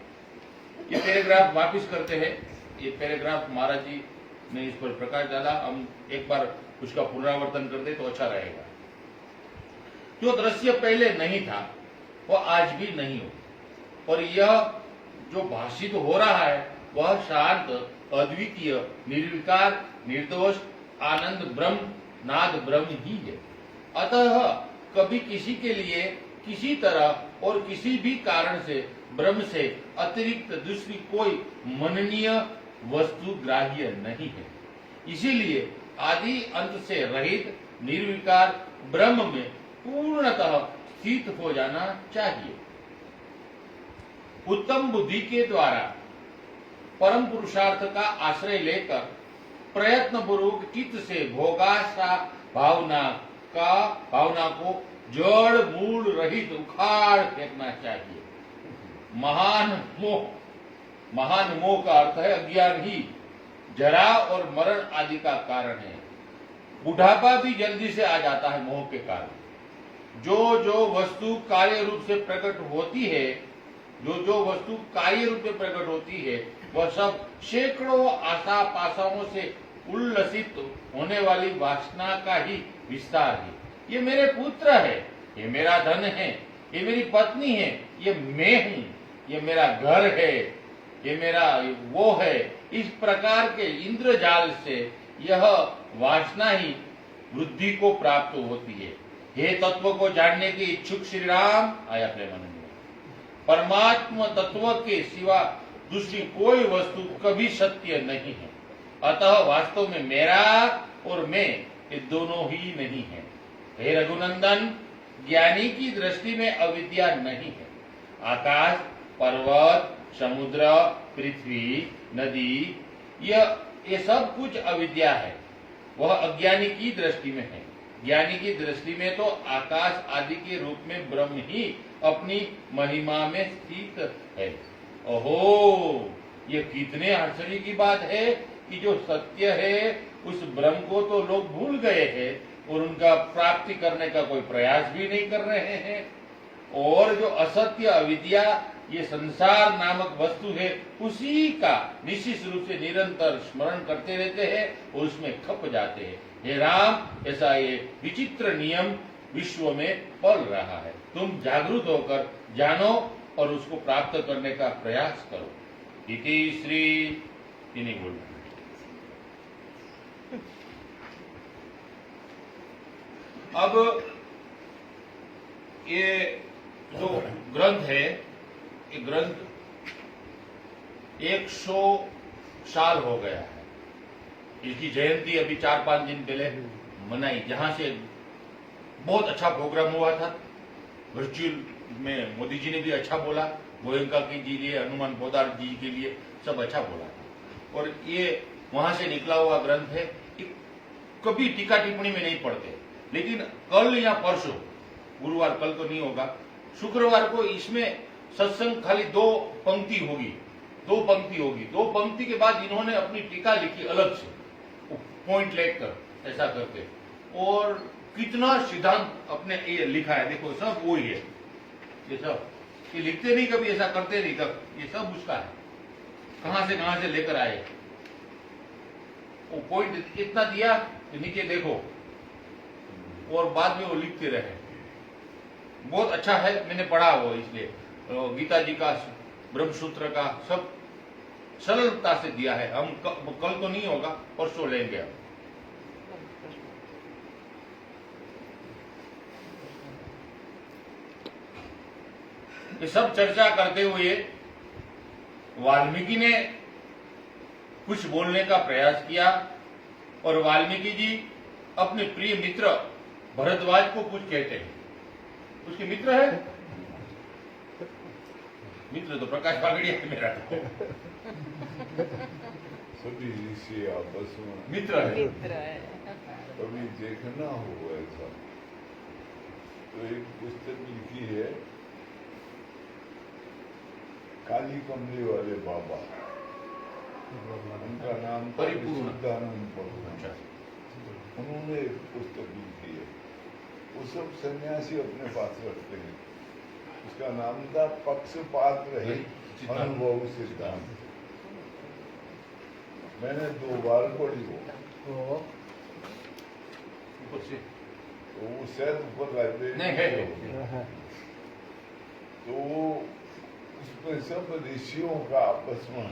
ये पैराग्राफ वापिस करते हैं। ये पैराग्राफ महाराज जी ने इस पर प्रकाश डाला, हम एक बार उसका पुनरावर्तन कर दे तो अच्छा रहेगा। जो दृश्य पहले नहीं था वो आज भी नहीं हो, और यह जो भाषित हो रहा है वह शांत अद्वितीय निर्विकार निर्दोष आनंद ब्रह्म नाद ब्रह्म ही है। अतः कभी किसी के लिए किसी तरह और किसी भी कारण से ब्रह्म से अतिरिक्त दूसरी कोई मननीय वस्तु ग्राह्य नहीं है। इसीलिए आदि अंत से रहित निर्विकार ब्रह्म में पूर्णतः स्थित हो जाना चाहिए। उत्तम बुद्धि के द्वारा परम पुरुषार्थ का आश्रय लेकर प्रयत्न पूर्वक चित्त से भोगाशा भावना को जड़ मूल रहित उखाड़ फेंकना चाहिए। महान मोह का अर्थ है अज्ञान ही जरा और मरण आदि का कारण है। बुढ़ापा भी जल्दी से आ जाता है मोह के कारण। जो वस्तु कार्य रूप से प्रकट होती है, जो वस्तु कार्य रूप में प्रकट होती है, वह सब सैकड़ों आशा पाशाओं से उल्लसित होने वाली वासना का ही विस्तार है। ये मेरे पुत्र है, ये मेरा धन है, ये मेरी पत्नी है, ये मैं हूं, ये मेरा घर है, ये मेरा वो है। इस प्रकार के इंद्रजाल से यह वासना ही वृद्धि को प्राप्त होती है। हे तत्व को जानने के इच्छुक श्री राम आया प्रेमानंद। परमात्मा तत्व के सिवा दूसरी कोई वस्तु कभी सत्य नहीं है। अतः वास्तव में मेरा और मैं ये दोनों ही नहीं है। हे रघुनंदन, ज्ञानी की दृष्टि में अविद्या नहीं है। आकाश, पर्वत, समुद्र, पृथ्वी, नदी, ये सब कुछ अविद्या है। वह अज्ञानी की दृष्टि में है। ज्ञानी की दृष्टि में तो आकाश आदि के रूप में ब्रह्म ही अपनी महिमा में स्थित है। ओहो, ये कितने आश्चर्य की बात है कि जो सत्य है उस ब्रह्म को तो लोग भूल गए हैं और उनका प्राप्ति करने का कोई प्रयास भी नहीं कर रहे हैं। और जो असत्य अविद्या ये संसार नामक वस्तु है, उसी का निश्चित रूप से निरंतर स्मरण करते रहते हैं और उसमें खप जाते हैं। हे राम, ऐसा ये विचित्र नियम विश्व में पल रहा है। तुम जागरूक होकर जानो और उसको प्राप्त करने का प्रयास करो। इति श्री इन्हीं बोल रहे। अब ये जो ग्रंथ है, ये ग्रंथ 100 साल हो गया है। इसकी जयंती अभी 4-5 दिन पहले मनाई, जहां से बहुत अच्छा प्रोग्राम हुआ था। वर्चुअल में मोदी जी ने भी अच्छा बोला, गोयंका के जी लिए, हनुमान पोदार जी के लिए सब अच्छा बोला था। और ये वहां से निकला हुआ ग्रंथ है। कभी टीका टिप्पणी में नहीं पढ़ते, लेकिन कल या परसों, गुरुवार कल तो नहीं होगा, शुक्रवार को इसमें सत्संग खाली 2 पंक्ति होगी। 2 पंक्ति होगी। 2 पंक्ति के बाद इन्होंने अपनी टीका लिखी अलग से, पॉइंट लेकर ऐसा करके। और कितना सिद्धांत अपने ये लिखा है, देखो सब वही है, ये सब ये लिखते नहीं कभी, ऐसा करते नहीं कभी, ये सब उसका है, कहां से लेकर आए। वो पॉइंट इतना दिया कि नीचे देखो, और बाद में वो लिखते रहे। बहुत अच्छा है, मैंने पढ़ा वो, इसलिए गीता जी का, ब्रह्मसूत्र का सब सरलता से दिया है। हम कल तो नहीं होगा, परसों लेंगे हम। ये सब चर्चा करते हुए वाल्मीकि ने कुछ बोलने का प्रयास किया, और वाल्मीकि जी अपने प्रिय मित्र भरद्वाज को कुछ कहते हैं। उसके मित्र है, मित्र तो प्रकाश बागड़िया है मेरा, सभी ऋषि आपस में मित्र है। कभी देखना हो ऐसा तो एक पुस्तक लिखी है काली कमली वाले बाबा, उनका नाम था परिपूर्ण। शुद्धानंद प्रभु। उन्होंने एक पुस्तक लिखी है, वो सब सन्यासी अपने पास रखते हैं। उसका नाम था पक्षपात रहित अनुभव सिद्धांत। मैंने 2 बार पढ़ी वो, ऊपर से तो वो शायद ऊपर लाइब्रेरी नहीं है। तो उसमें सब ऋषियों का आपस में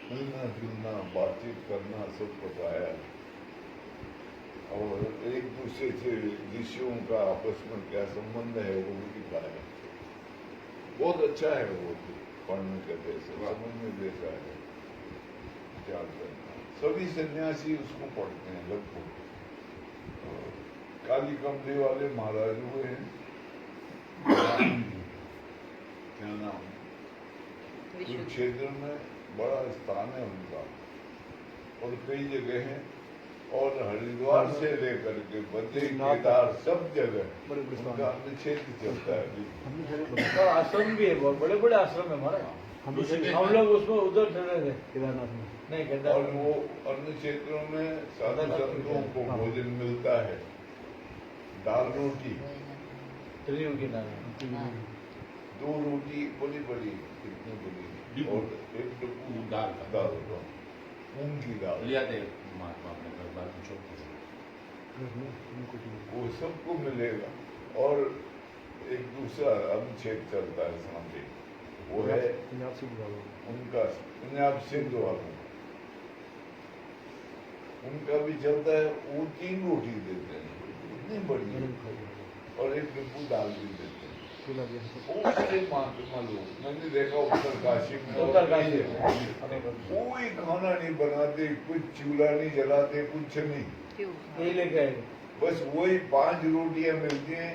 मिलना जुलना, बातचीत करना सब बताया, और एक दूसरे से ऋषियों का आपस में क्या संबंध है वो भी दिखाया। बहुत अच्छा है वो, पढ़ने का जैसे समझ में जैसा है, विचार करना। सभी सन्यासी उसको पढ़ते हैं लगभग। काली कमली वाले महाराज हुए हैं, क्या नाम, कुरुक्षेत्र में बड़ा स्थान है उनका, और कई जगह हैं, और हरिद्वार से लेकर के बद्री केदार सब जगह उनका अनुच्छेद चलता है अभी। आश्रम भी है, बहुत बड़े बड़े आश्रम है हमारे। हम लोग उसमें उधर चले थे केदारनाथ में, नहीं और केदारनाथ वो अन्य क्षेत्रों में साधु संतों को भोजन मिलता है, दाल रोटी, त्रियों के नाम 2 रोटी बड़ी बड़ी, कितनी बड़ी, और एक डब्बू दाल का। मूंग की दाल, लिया थे महात्मा अपने घर बार में छोड़ वो सबको मिलेगा। और एक दूसरा अनुच्छेद चलता है सामने, वो है उनका पंजाब सिंध वालों, उनका भी चलता है। वो 3 रोटी देते हैं, इतनी बड़ी, और एक डब्बू दाल भी देते हैं। वो बड़े महात्मा लोग, मैंने देखा उत्तरकाशी में, उत्तरकाशी कोई खाना नहीं बनाते, कुछ चूल्हा नहीं जलाते, कुछ नहीं, यही लेके आए। बस वही 5 रोटियां मिलती हैं,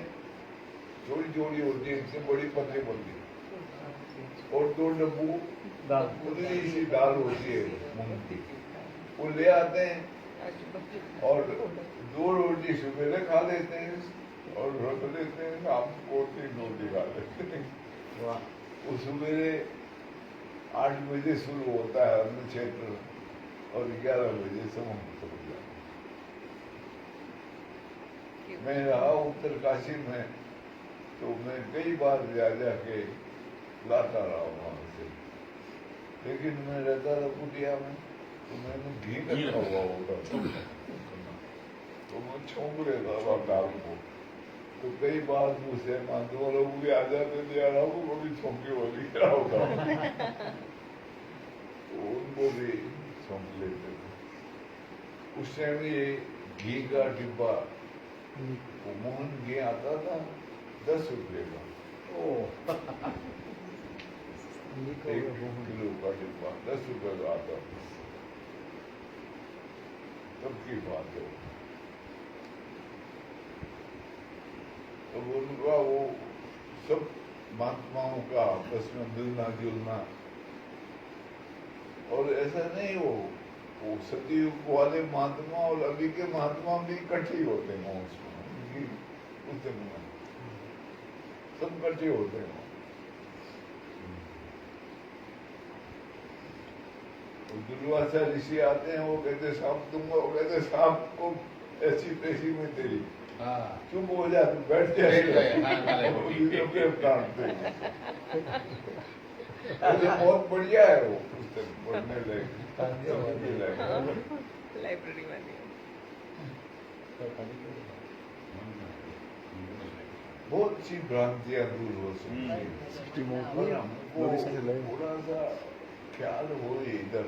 छोटी छोटी होती है, इतनी बड़ी पतली पतली, और 2 डब्बू दाल उतनी सी दाल होती है मूंग की, वो ले आते हैं, और 2 रोटी सुबह खा लेते हैं, और रख लेते हैं, शाम को 3 रोटी खा लेते हैं। वो सुबह 8 बजे शुरू होता है अन्न क्षेत्र, और 11 बजे समाप्त हो जाता है। मैं रहा उत्तरकाशी में, तो मैं कई बार जाके लाता रहा वहां से, लेकिन मैं रहता था कुटिया में, तो मैंने घी रखा हुआ होता, तो मैं छोंक लेता था दाल को। तो कई बार मुझसे मानदो लोग भी आ जाते थे, यार वो भी छोंके वाली क्या होता, तो उनको भी छोंक लेते थे। उस टाइम ये घी का डिब्बा, वो मोहन घी आता था 10 रुपये का, 1 किलो का डिब्बा 10 रुपये का आता था, तब की बात है। तो उनका वो सब महात्माओं का आपस में मिलना जुलना, और ऐसा नहीं वो सतयुग वाले महात्मा और अभी के महात्मा भी इकट्ठे होते हैं उसमें, उस दिन में सब इकट्ठे होते हैं। दुर्वासा ऋषि आते हैं, वो कहते सांप दूंगा, वो कहते सांप को ऐसी तैसी में तेरी, चुप हो जा, तू बैठ जाए, बैठ जाए, हाँ, काटते वैसे बहुत बढ़िया है वो पुस्तक, पढ़ने लायक, समझने लायक। लाइब्रेरी वाली बहुत सी भ्रांतियां दूर हो सकती हैं। और हमको थोड़ा सा ख्याल हो इधर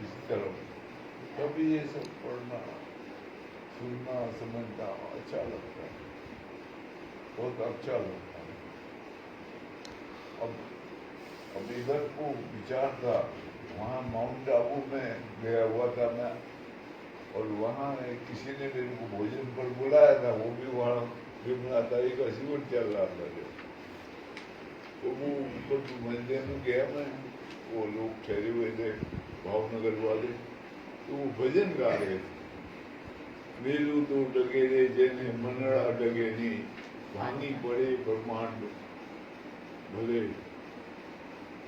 इस तरफ, तभी ये सब पढ़ना, सुनना, समझना अच्छा लगता है, बहुत अच्छा लगता है। अब इधर को विचार था, वहाँ माउंट आबू में गया हुआ था मैं, और वहाँ किसी ने मेरे को भोजन पर बुलाया था, वो भी वहाँ विमला ताई का शिविर चल रहा था जो, तो वो ऊपर मंदिर में गया मैं, वो लोग ठहरे हुए थे भावनगर वाले, तो वो भजन गा रहे थे, मेलू तो डगे रे जेने मनड़ा डगे नी, भांगी पड़े ब्रह्मांड भले,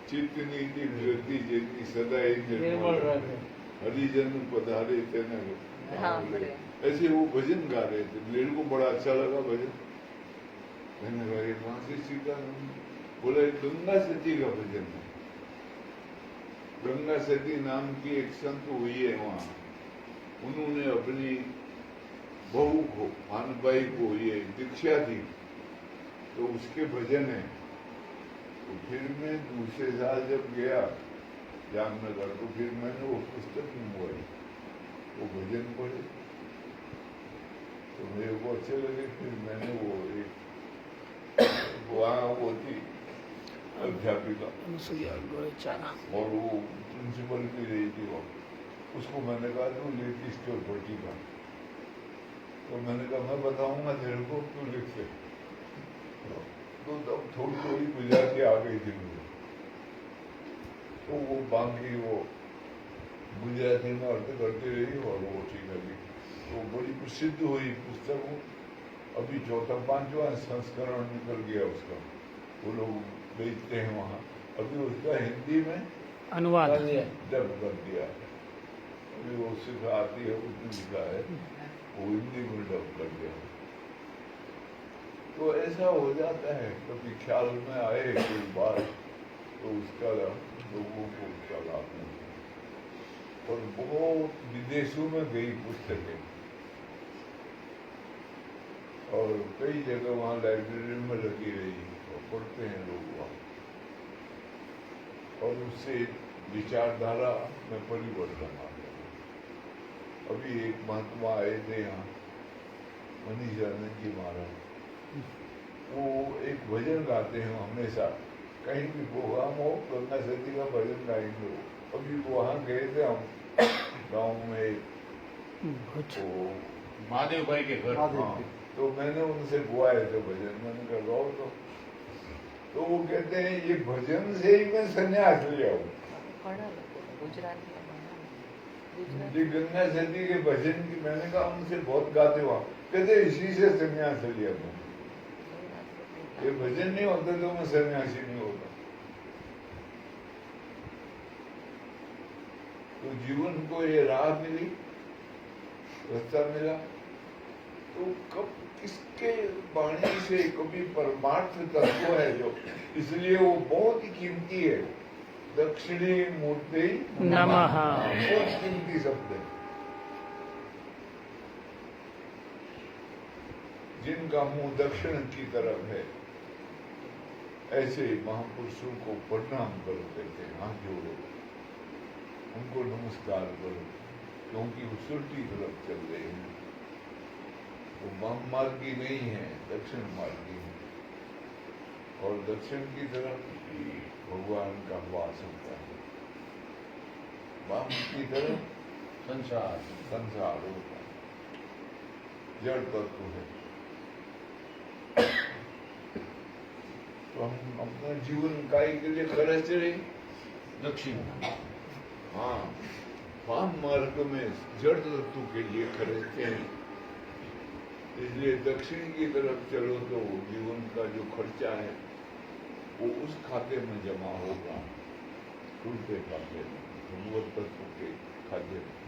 चित्त नीति वृत्ति जेनी सदा ही निर्मल रहे, हरिजन पधारे तेने हाँ, ऐसे वो भजन गा रहे थे, मेरे को बड़ा अच्छा लगा भजन। मैंने कहा ये कहाँ से सीखा? बोला गंगा सती का भजन है। गंगा सती नाम की एक संत हुई है वहाँ, उन्होंने अपनी बहू को, भानुबाई को ये दीक्षा दी, तो उसके भजन है। तो फिर मैं दूसरे साल जब गया जामनगर, तो फिर मैंने वो पुस्तक मंगवाई, वो भजन पढ़े, तो मेरे को अच्छे लगे। फिर मैंने वो एक वहाँ वो थी अध्यापिका, और वो प्रिंसिपल भी रही थी वो, उसको मैंने कहा तू लिख इसके ऊपर टीका, तो मैंने कहा मैं बताऊंगा तेरे को, तू लिख से। तो तब थोड़ी थोड़ी गुजराती आ गई थी मुझे, तो वो बाकी वो गुजराती में अर्थ करती रही और वो टीका लिखी, तो बड़ी प्रसिद्ध हुई पुस्तक। अभी चौथा पांचवा संस्करण निकल गया उसका, वो लोग बेचते हैं वहाँ। अभी उसका हिंदी में अनुवाद डब कर दिया है, अभी वो सिखाती है, उसने लिखा है, वो हिंदी में डब कर दिया। तो ऐसा हो जाता है, कभी ख्याल में आए कोई बात, तो उसका लोगों को उसका लाभ मिलता है। और बहुत विदेशों में गई पुस्तकें, और कई जगह वहाँ लाइब्रेरी में लगी रही, और पढ़ते हैं लोग वहाँ, और उससे विचारधारा में परिवर्तन आ गया। अभी एक महात्मा आए थे यहाँ, मनीषानंद जी महाराज, वो एक भजन गाते हैं हमेशा, कहीं भी प्रोग्राम हो गंगा सती का भजन गाएंगे वो। अभी वहाँ गए थे हम गाँव में, तो महादेव भाई के घर। हाँ, तो मैंने उनसे बुआए थे भजन, मैंने कहा गाओ तो वो कहते हैं ये भजन से ही मैं संन्यास लिया हूँ। गुजराती जी गंगा सती के भजन की, मैंने कहा उनसे बहुत गाते वहाँ, कहते इसी से संन्यास लिया मैं, ये भजन नहीं होता तो मैं सन्यासी नहीं होता। तो जीवन को ये राह मिली, रास्ता मिला, तो कब किसके वाणी से कभी परमार्थ तत्व है जो, इसलिए वो बहुत ही कीमती है। दक्षिणी मूर्ति नमः, बहुत कीमती शब्द है, जिनका मुंह दक्षिण की तरफ है, ऐसे महापुरुषों को प्रणाम करो, कहते हैं हाथ जोड़ो, उनको नमस्कार करो, क्योंकि वो उल्टी तरफ चल रहे हैं, वो वाम मार्गी नहीं है, दक्षिण मार्गी है, और दक्षिण की तरफ भगवान का वास होता है, वाम की तरफ संसार होता है, जड़ तत्व है। तो हम अपना जीवन काय के लिए खर्च रहे दक्षिण, हाँ, वाम मार्ग में जड़ तत्व के लिए खर्चते हैं, इसलिए दक्षिण की तरफ चलो तो जीवन का जो खर्चा है वो उस खाते में जमा होगा, उल्टे खाते में, भगवत तत्व के खाते में।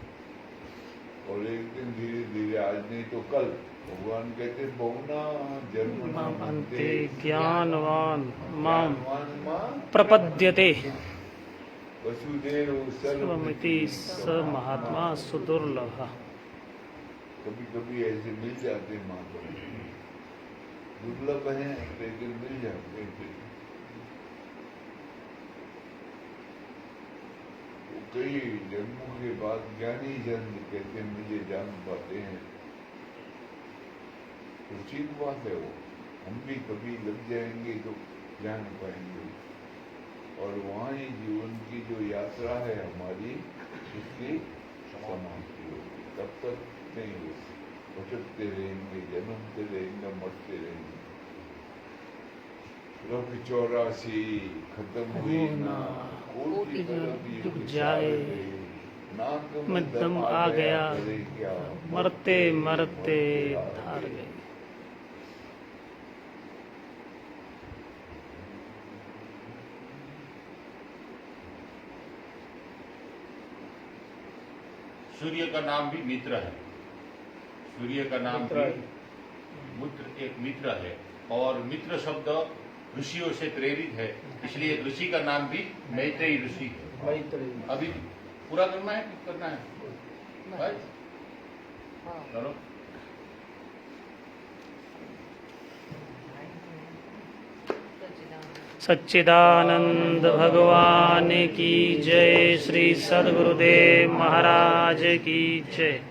और एक दिन धीरे धीरे, आज नहीं तो कल, भगवान कहते बहुना जन्म अंते ज्ञानवान माम धर्मा प्रपद्यते वसुदेव सर्वमिति स महात्मा सुदुर्लभ। कभी कभी ऐसे मिल जाते महात्मा, दुर्लभ है लेकिन मिल जाते हैं। तो कई जन्मों के बाद ज्ञानी जन कहते हैं मुझे जान पाते हैं, तो ठीक बात है। वो हम भी कभी लग जाएंगे तो जान पाएंगे, और वहाँ ही जीवन की जो यात्रा है हमारी, उसकी समाप्ति होगी। तब तक नहीं होगी, भटकते रहेंगे, जन्मते रहेंगे, मरते रहेंगे। रफ 84 खत्म हुई ना, कोटि खरब युग जाए, नाक में दम आ गया, करे क्या, मरते मरते हार गए। सूर्य का नाम भी मित्र है। सूर्य का नाम मित्र भी मित्र, एक मित्र है। और मित्र शब्द ऋषियों से प्रेरित है, इसलिए ऋषि का नाम भी मैत्रेयी ऋषि है। मैत्री। अभी पूरा करना है कि करना है भाई? हाँ। चलो। सच्चिदानंद भगवान की जय। श्री सद्गुरुदेव महाराज की जय।